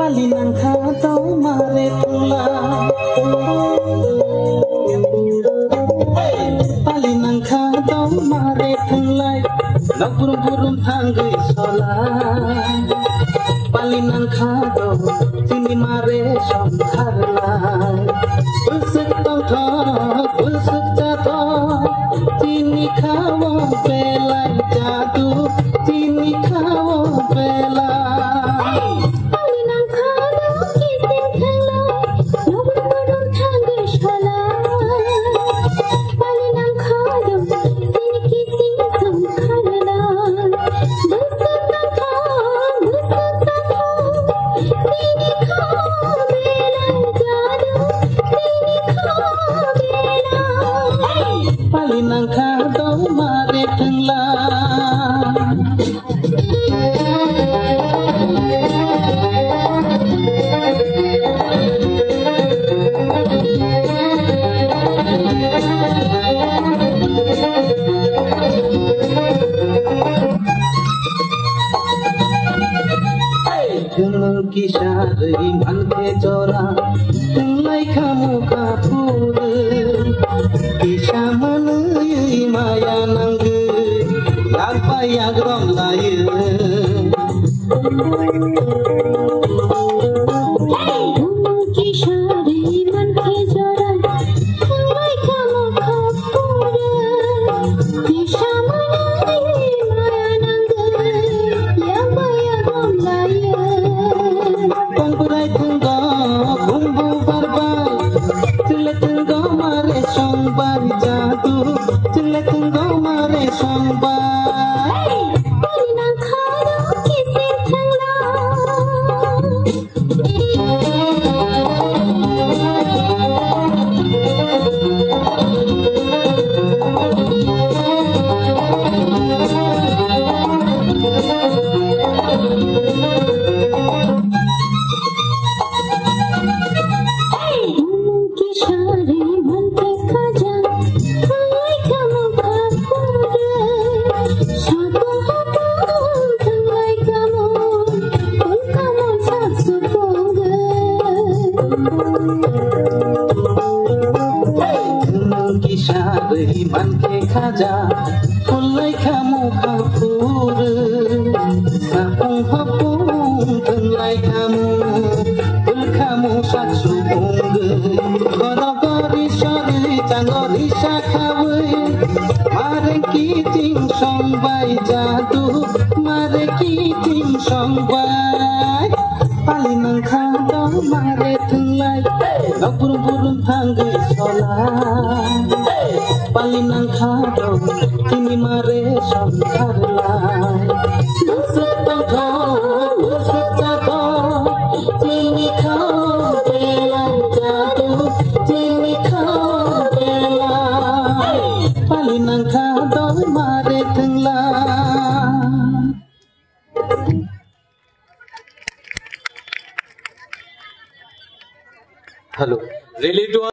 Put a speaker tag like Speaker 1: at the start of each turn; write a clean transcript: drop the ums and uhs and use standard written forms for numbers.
Speaker 1: palinangka tau mare pula palinangka tau mare pulai nak burung-burung tanggai solai palinangka tau tini mare somkarlai busuk tau busuk jatuh tini kawo belai jadu tini kawo belai palinangka tau mare pula Gunung kisah iman ke jora Tunai kamu kapur Kisah menui maya nangge Apa yang rom layu
Speaker 2: Gunung kisah iman ke jora Tunai kamu kapur Kisah menui maya nangge Apa yang rom layu
Speaker 1: Pangkurai tunggu bumbu barbai Cile tunggu mare songbai jadu Cile tunggu mare songbai
Speaker 2: palinangka tau kisah tangla
Speaker 1: Kisah iman ke kaja Kulai kamu kapur Sapung hapung Tenlai kamu Kul kamu saksu ungge Gori sori Canggori sakawe Mare kiting songbai jadu Mare kiting songbai palinangka tau mare tenlai Nak burung-burung tanggai solai palinangka tau tini mare somkarlai busuk tau busuk jatuh tini kau belai jadu tini kau belai palinangka tau mare tenlai.
Speaker 3: Hello. Really to